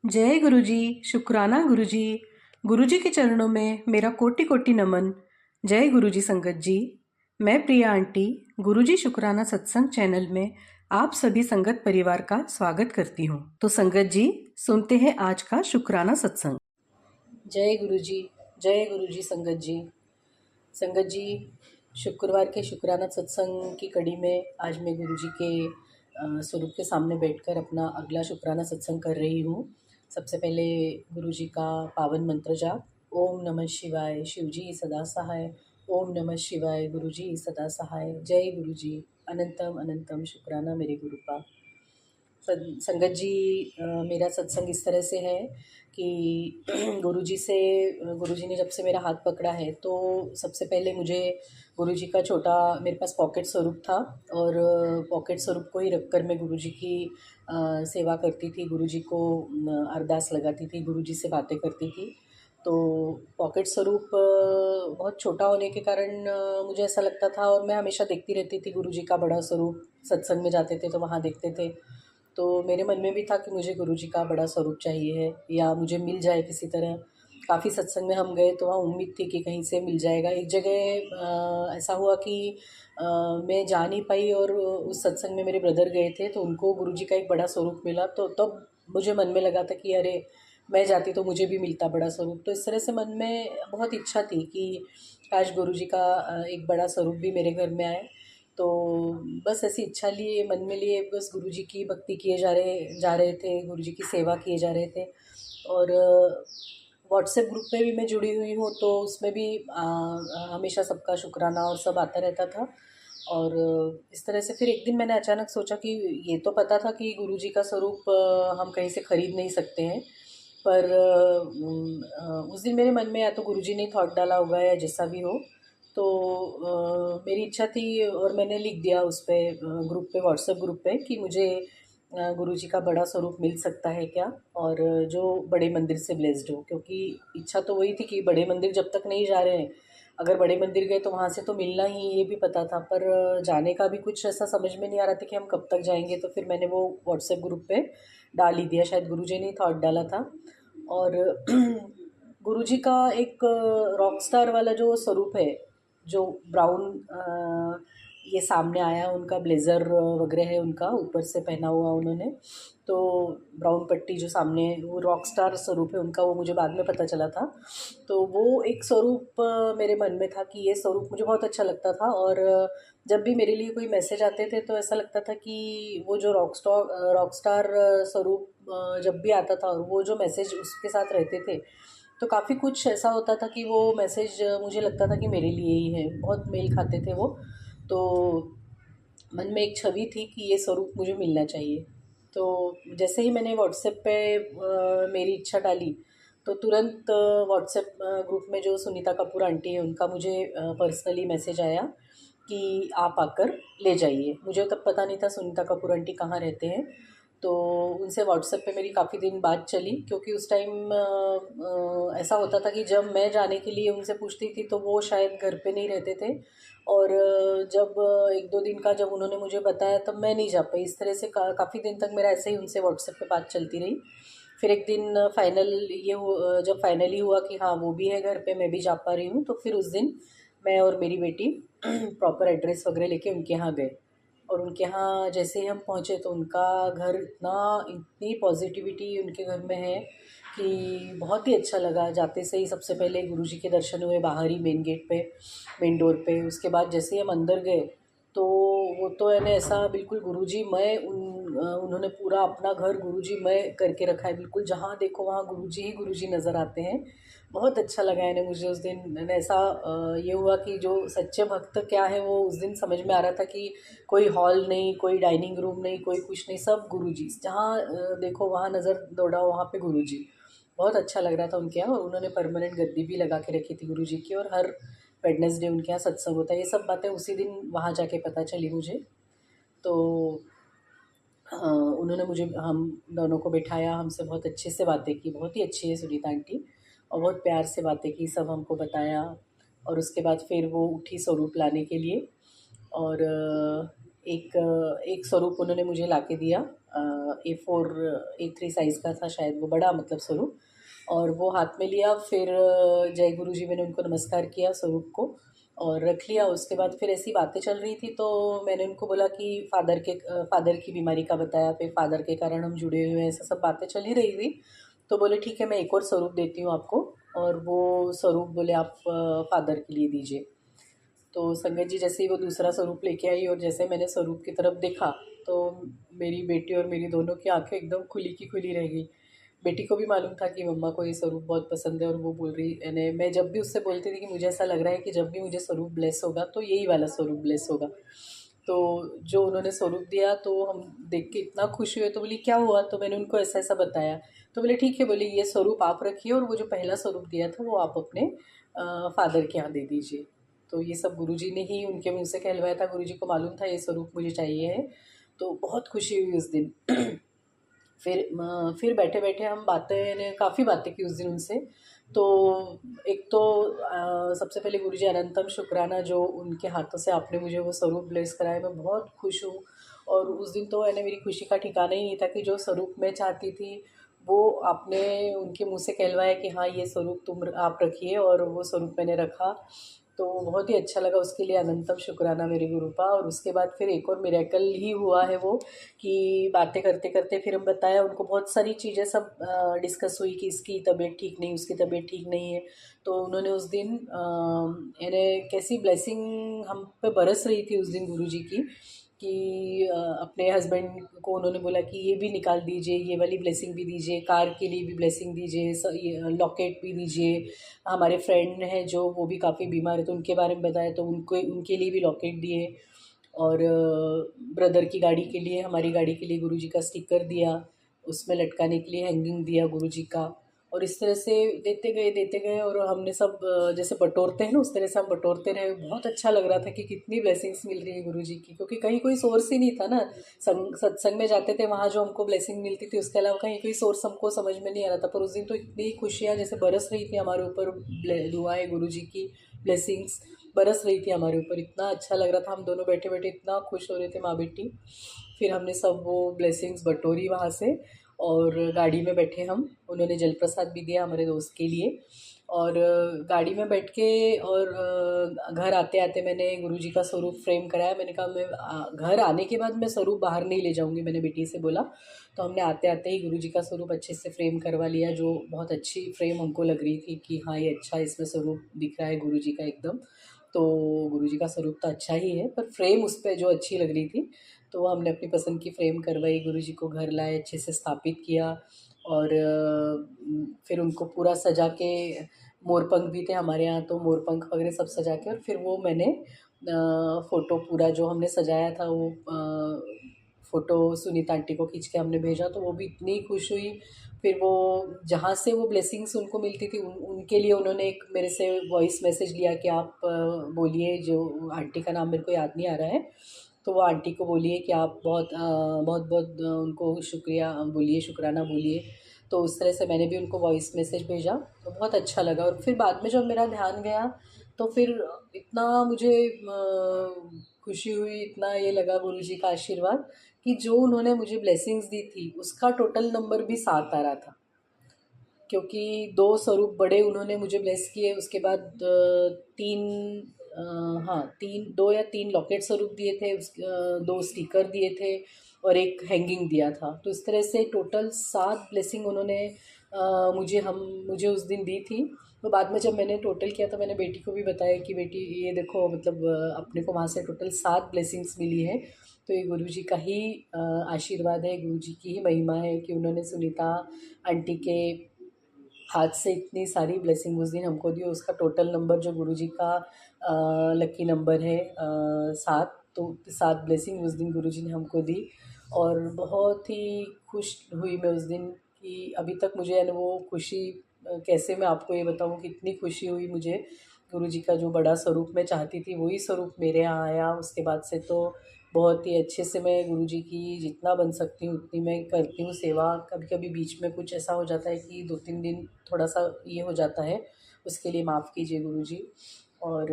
जय गुरुजी। शुक्राना गुरुजी। गुरुजी के चरणों में मेरा कोटि कोटि नमन। जय गुरुजी संगत जी। मैं प्रिया आंटी गुरुजी शुक्राना सत्संग चैनल में आप सभी संगत परिवार का स्वागत करती हूँ। तो संगत जी सुनते हैं आज का शुक्राना सत्संग। जय गुरुजी। जय गुरुजी संगत जी। संगत जी, शुक्रवार के शुक्राना सत्संग की कड़ी में आज मैं गुरुजी के स्वरूप के सामने बैठकर अपना अगला शुक्राना सत्संग कर रही हूँ। सबसे पहले गुरुजी का पावन मंत्र जाप। ओम नमः शिवाय, शिवजी सदा सहाय। ओम नमः शिवाय, गुरुजी सदा सहाय। जय गुरुजी। अनंतम अनंतम शुक्राना मेरे गुरु का। संगत जी, मेरा सत्संग इस तरह से है कि गुरुजी ने जब से मेरा हाथ पकड़ा है तो सबसे पहले मुझे गुरुजी का छोटा मेरे पास पॉकेट स्वरूप था और पॉकेट स्वरूप को ही रखकर मैं गुरुजी की सेवा करती थी, गुरुजी को अरदास लगाती थी, गुरुजी से बातें करती थी। तो पॉकेट स्वरूप बहुत छोटा होने के कारण मुझे ऐसा लगता था और मैं हमेशा देखती रहती थी गुरुजी का बड़ा स्वरूप। सत्संग में जाते थे तो वहाँ देखते थे, तो मेरे मन में भी था कि मुझे गुरुजी का बड़ा स्वरूप चाहिए है या मुझे मिल जाए किसी तरह। काफ़ी सत्संग में हम गए तो वहाँ उम्मीद थी कि कहीं से मिल जाएगा। एक जगह ऐसा हुआ कि मैं जा नहीं पाई और उस सत्संग में मेरे ब्रदर गए थे तो उनको गुरुजी का एक बड़ा स्वरूप मिला। तो तब मुझे मन में लगा था कि अरे मैं जाती तो मुझे भी मिलता बड़ा स्वरूप। तो इस तरह से मन में बहुत इच्छा थी कि काश गुरुजी का एक बड़ा स्वरूप भी मेरे घर में आए। तो बस ऐसी इच्छा लिए मन में लिए बस गुरुजी की भक्ति किए जा रहे थे, गुरुजी की सेवा किए जा रहे थे। और व्हाट्सएप ग्रुप में भी मैं जुड़ी हुई हूँ तो उसमें भी हमेशा सबका शुक्राना और सब आता रहता था। और इस तरह से फिर एक दिन मैंने अचानक सोचा कि ये तो पता था कि गुरुजी का स्वरूप हम कहीं से खरीद नहीं सकते हैं, पर उस दिन मेरे मन में या तो गुरुजी ने थॉट डाला होगा या जैसा भी हो, तो मेरी इच्छा थी और मैंने लिख दिया उस पे ग्रुप पे, व्हाट्सएप ग्रुप पे कि मुझे गुरुजी का बड़ा स्वरूप मिल सकता है क्या, और जो बड़े मंदिर से ब्लेस्ड हो। क्योंकि इच्छा तो वही थी कि बड़े मंदिर जब तक नहीं जा रहे हैं, अगर बड़े मंदिर गए तो वहाँ से तो मिलना ही, ये भी पता था, पर जाने का भी कुछ ऐसा समझ में नहीं आ रहा था कि हम कब तक जाएंगे। तो फिर मैंने वो व्हाट्सएप ग्रुप पे डाल ही दिया, शायद गुरुजी ने थॉट डाला था। और गुरुजी का एक रॉक स्टार वाला जो स्वरूप है, जो ब्राउन ये सामने आया, उनका ब्लेज़र वगैरह है, उनका ऊपर से पहना हुआ उन्होंने, तो ब्राउन पट्टी जो सामने है वो रॉक स्टार स्वरूप है उनका, वो मुझे बाद में पता चला था। तो वो एक स्वरूप मेरे मन में था कि ये स्वरूप मुझे बहुत अच्छा लगता था। और जब भी मेरे लिए कोई मैसेज आते थे तो ऐसा लगता था कि वो जो रॉक स्टार स्वरूप जब भी आता था और वो जो मैसेज उसके साथ रहते थे तो काफ़ी कुछ ऐसा होता था कि वो मैसेज मुझे लगता था कि मेरे लिए ही है, बहुत मेल खाते थे वो। तो मन में एक छवि थी कि ये स्वरूप मुझे मिलना चाहिए। तो जैसे ही मैंने व्हाट्सएप पे मेरी इच्छा डाली तो तुरंत व्हाट्सएप ग्रुप में जो सुनीता कपूर आंटी है उनका मुझे पर्सनली मैसेज आया कि आप आकर ले जाइए। मुझे तब पता नहीं था सुनीता कपूर आंटी कहाँ रहते हैं। तो उनसे व्हाट्सएप पे मेरी काफ़ी दिन बात चली, क्योंकि उस टाइम ऐसा होता था कि जब मैं जाने के लिए उनसे पूछती थी तो वो शायद घर पे नहीं रहते थे। और जब एक दो दिन का जब उन्होंने मुझे बताया तब मैं नहीं जा पाई। इस तरह से काफ़ी दिन तक मेरा ऐसे ही उनसे व्हाट्सएप पे बात चलती रही। फिर एक दिन जब फाइनली हुआ कि हाँ वो भी है घर पे, मैं भी जा पा रही हूँ, तो फिर उस दिन मैं और मेरी बेटी प्रॉपर एड्रेस वगैरह लेके उनके यहाँ गए। और उनके यहाँ जैसे ही हम पहुँचे तो उनका घर इतनी पॉजिटिविटी उनके घर में है कि बहुत ही अच्छा लगा। जाते से ही सबसे पहले गुरुजी के दर्शन हुए बाहर ही मेन गेट पे, मेन डोर पे। उसके बाद जैसे ही हम अंदर गए तो वो तो यानी ऐसा बिल्कुल उन्होंने पूरा अपना घर गुरुजीमय करके रखा है। बिल्कुल जहाँ देखो वहाँ गुरुजी ही गुरुजी नज़र आते हैं। बहुत अच्छा लगा यानी मुझे उस दिन। यानी ऐसा ये हुआ कि जो सच्चे भक्त क्या है वो उस दिन समझ में आ रहा था कि कोई हॉल नहीं, कोई डाइनिंग रूम नहीं, कोई कुछ नहीं, सब गुरुजी। जहाँ देखो वहाँ नज़र दौड़ाओ वहाँ पे गुरुजी। बहुत अच्छा लग रहा था उनके यहाँ। और उन्होंने परमानेंट गद्दी भी लगा के रखी थी गुरुजी की, और हर वेडनेसडे उनके यहाँ सत्संग होता है। ये सब बातें उसी दिन वहाँ जाके पता चली मुझे। तो हाँ, उन्होंने मुझे, हम दोनों को बिठाया, हमसे बहुत अच्छे से बातें की। बहुत ही अच्छी है सुनीता आंटी, और बहुत प्यार से बातें की, सब हमको बताया। और उसके बाद फिर वो उठी स्वरूप लाने के लिए। और एक स्वरूप उन्होंने मुझे ला के दिया। A4 A3 साइज़ का था शायद वो, बड़ा मतलब स्वरूप। और वो हाथ में लिया, फिर जय गुरु जी मैंने उनको नमस्कार किया स्वरूप को और रख लिया। उसके बाद फिर ऐसी बातें चल रही थी तो मैंने उनको बोला कि फ़ादर की बीमारी का बताया, फिर फ़ादर के कारण हम जुड़े हुए हैं, ऐसा सब बातें चल ही रही थी। तो बोले ठीक है, मैं एक और स्वरूप देती हूँ आपको, और वो स्वरूप बोले आप फ़ादर के लिए दीजिए। तो संगत जी जैसे ही वो दूसरा स्वरूप लेके आई और जैसे मैंने स्वरूप की तरफ देखा तो मेरी बेटी और मेरी दोनों की आंखें एकदम खुली की खुली रह गई। बेटी को भी मालूम था कि मम्मा को ये स्वरूप बहुत पसंद है, और वो बोल रही, यानी मैं जब भी उससे बोलती थी कि मुझे ऐसा लग रहा है कि जब भी मुझे स्वरूप ब्लेस होगा तो यही वाला स्वरूप ब्लेस होगा। तो जो उन्होंने स्वरूप दिया तो हम देख के इतना खुश हुए। तो बोली क्या हुआ, तो मैंने उनको ऐसा ऐसा बताया। तो बोले ठीक है, बोले ये स्वरूप आप रखिए और वो जो पहला स्वरूप दिया था वो आप अपने फादर के यहाँ दे दीजिए। तो ये सब गुरुजी ने ही उनके मुँह से कहलवाया था, गुरुजी को मालूम था ये स्वरूप मुझे चाहिए है। तो बहुत खुशी हुई उस दिन। फिर बैठे-बैठे हम बातें ने काफ़ी बातें की उस दिन उनसे। तो एक तो सबसे पहले गुरुजी अनंतम शुक्राना जो उनके हाथों से आपने मुझे वो स्वरूप ब्लेस कराया, मैं बहुत खुश हूँ। और उस दिन तो है ना मेरी खुशी का ठिकाना ही नहीं था कि जो स्वरूप मैं चाहती थी वो आपने उनके मुँह से कहलवाया कि हाँ ये स्वरूप आप रखिए, और वो स्वरूप मैंने रखा। तो बहुत ही अच्छा लगा, उसके लिए अनंतम शुक्राना मेरे गुरु का। और उसके बाद फिर एक और मिरेकल ही हुआ है वो, कि बातें करते करते फिर हम बताया उनको, बहुत सारी चीज़ें सब डिस्कस हुई कि इसकी तबीयत ठीक नहीं, उसकी तबीयत ठीक नहीं है। तो उन्होंने उस दिन यानी कैसी ब्लेसिंग हम पे बरस रही थी उस दिन गुरुजी की, कि अपने हस्बैंड को उन्होंने बोला कि ये भी निकाल दीजिए, ये वाली ब्लेसिंग भी दीजिए, कार के लिए भी ब्लेसिंग दीजिए, ये लॉकेट भी दीजिए। हमारे फ्रेंड हैं जो वो भी काफ़ी बीमार है तो उनके बारे में बताया, तो उनको उनके लिए भी लॉकेट दिए। और ब्रदर की गाड़ी के लिए, हमारी गाड़ी के लिए गुरुजी का स्टिकर दिया, उसमें लटकाने के लिए हैंगिंग दिया गुरुजी का। और इस तरह से देते गए और हमने सब जैसे बटोरते हैं ना उस तरह से हम बटोरते रहे। बहुत अच्छा लग रहा था कि कितनी ब्लेसिंग्स मिल रही है गुरुजी की, क्योंकि कहीं कोई सोर्स ही नहीं था ना। सत्संग में जाते थे वहाँ जो हमको ब्लेसिंग मिलती थी, उसके अलावा कहीं कोई सोर्स हमको समझ में नहीं आ रहा था। पर उस दिन तो इतनी खुशियाँ जैसे बरस रही थी हमारे ऊपर, दुआएं गुरुजी की, ब्लेसिंग्स बरस रही थी हमारे ऊपर। इतना अच्छा लग रहा था, हम दोनों बैठे बैठे इतना खुश हो रहे थे माँ बेटी। फिर हमने सब वो ब्लेसिंग्स बटोरी वहाँ से, और गाड़ी में बैठे हम, उन्होंने जल प्रसाद भी दिया हमारे दोस्त के लिए। और गाड़ी में बैठ के और घर आते आते मैंने गुरुजी का स्वरूप फ्रेम कराया। मैंने कहा मैं घर आने के बाद मैं स्वरूप बाहर नहीं ले जाऊंगी, मैंने बेटी से बोला। तो हमने आते आते ही गुरुजी का स्वरूप अच्छे से फ्रेम करवा लिया, जो बहुत अच्छी फ्रेम हमको लग रही थी कि हाँ ये अच्छा इसमें स्वरूप दिख रहा है गुरुजी का एकदम। तो गुरुजी का स्वरूप तो अच्छा ही है, पर फ्रेम उस पर जो अच्छी लग रही थी तो हमने अपनी पसंद की फ्रेम करवाई, गुरुजी को घर लाए, अच्छे से स्थापित किया। और फिर उनको पूरा सजा के, मोरपंख भी थे हमारे यहाँ तो मोरपंख वगैरह सब सजा के, और फिर वो मैंने फ़ोटो पूरा जो हमने सजाया था वो फ़ोटो सुनीता आंटी को खींच के हमने भेजा, तो वो भी इतनी खुश हुई। फिर वो जहाँ से वो ब्लेसिंग्स उनको मिलती थी उनके लिए उन्होंने एक मेरे से वॉइस मैसेज लिया कि आप बोलिए, जो आंटी का नाम मेरे को याद नहीं आ रहा है, तो वो आंटी को बोलिए कि आप बहुत बहुत उनको शुक्रिया बोलिए, शुक्राना बोलिए। तो उस तरह से मैंने भी उनको वॉइस मैसेज भेजा, तो बहुत अच्छा लगा। और फिर बाद में जब मेरा ध्यान गया तो फिर इतना मुझे खुशी हुई, इतना ये लगा गुरुजी का आशीर्वाद कि जो उन्होंने मुझे ब्लेसिंग्स दी थी उसका टोटल नंबर भी 7 आ रहा था। क्योंकि 2 स्वरूप बड़े उन्होंने मुझे ब्लेस किए, उसके बाद 3 हाँ 3 2 या 3 लॉकेट स्वरूप दिए थे, 2 स्टिकर दिए थे और एक हैंगिंग दिया था। तो इस तरह से टोटल 7 ब्लेसिंग उन्होंने मुझे उस दिन दी थी। तो बाद में जब मैंने टोटल किया तो मैंने बेटी को भी बताया कि बेटी ये देखो, मतलब अपने को वहाँ से टोटल 7 ब्लेसिंग्स मिली है। तो ये गुरुजी का ही आशीर्वाद है, गुरुजी की ही महिमा है कि उन्होंने सुनीता आंटी के हाथ से इतनी सारी ब्लेसिंग उस दिन हमको दी। उसका टोटल नंबर जो गुरुजी का लकी नंबर है 7। तो 7 ब्लेसिंग उस दिन गुरुजी ने हमको दी। और बहुत ही खुश हुई मैं उस दिन कि अभी तक मुझे है ना वो खुशी, कैसे मैं आपको ये बताऊँ कितनी खुशी हुई मुझे। गुरुजी का जो बड़ा स्वरूप मैं चाहती थी वही स्वरूप मेरे यहाँ आया। उसके बाद से तो बहुत ही अच्छे से मैं गुरुजी की जितना बन सकती हूँ उतनी मैं करती हूँ सेवा। कभी कभी बीच में कुछ ऐसा हो जाता है कि 2-3 दिन थोड़ा सा ये हो जाता है, उसके लिए माफ़ कीजिए गुरुजी। और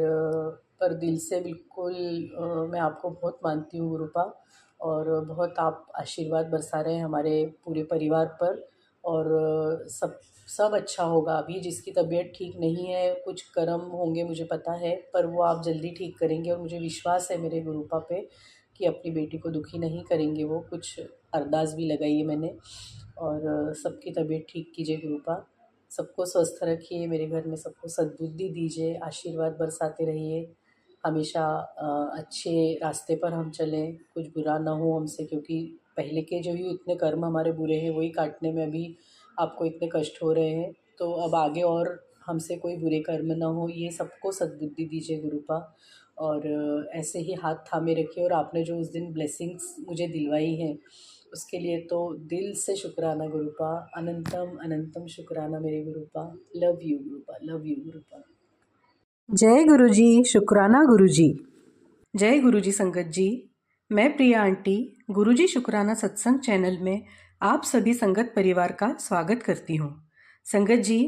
पर दिल से बिल्कुल मैं आपको बहुत मानती हूँ गुरुपा, और बहुत आप आशीर्वाद बरसा रहे हैं हमारे पूरे परिवार पर। और सब सब अच्छा होगा। अभी जिसकी तबीयत ठीक नहीं है, कुछ कर्म होंगे मुझे पता है, पर वो आप जल्दी ठीक करेंगे और मुझे विश्वास है मेरे गुरुपा पे कि अपनी बेटी को दुखी नहीं करेंगे वो। कुछ अरदास भी लगाई है मैंने। और सबकी तबीयत ठीक कीजिए गुरुपा, सबको स्वस्थ रखिए, मेरे घर में सबको सद्बुद्धि दीजिए, आशीर्वाद बरसाते रहिए हमेशा। अच्छे रास्ते पर हम चलें, कुछ बुरा ना हो हमसे, क्योंकि पहले के जो ही इतने कर्म हमारे बुरे हैं वही काटने में अभी आपको इतने कष्ट हो रहे हैं। तो अब आगे और हमसे कोई बुरे कर्म ना हो, ये सबको सद्बुद्धि दीजिए गुरुपा। और ऐसे ही हाथ थामे रखिए। और आपने जो उस दिन ब्लेसिंग्स मुझे दिलवाई हैं उसके लिए तो दिल से शुक्राना गुरुपा, अनंतम अनंतम शुक्राना मेरे Gurupa. Love you Gurupa, love you Gurupa. जय गुरुजी, शुक्राना गुरुजी। जय गुरुजी संगत जी। मैं प्रिया आंटी गुरुजी शुक्राना सत्संग चैनल में आप सभी संगत परिवार का स्वागत करती हूँ। संगत जी,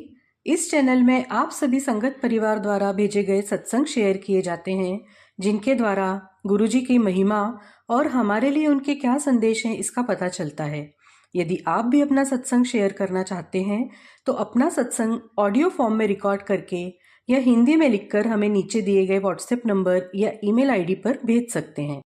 इस चैनल में आप सभी संगत परिवार द्वारा भेजे गए सत्संग शेयर किए जाते हैं, जिनके द्वारा गुरुजी की महिमा और हमारे लिए उनके क्या संदेश हैं इसका पता चलता है। यदि आप भी अपना सत्संग शेयर करना चाहते हैं तो अपना सत्संग ऑडियो फॉर्म में रिकॉर्ड करके या हिंदी में लिखकर हमें नीचे दिए गए व्हाट्सएप नंबर या ईमेल आईडी पर भेज सकते हैं।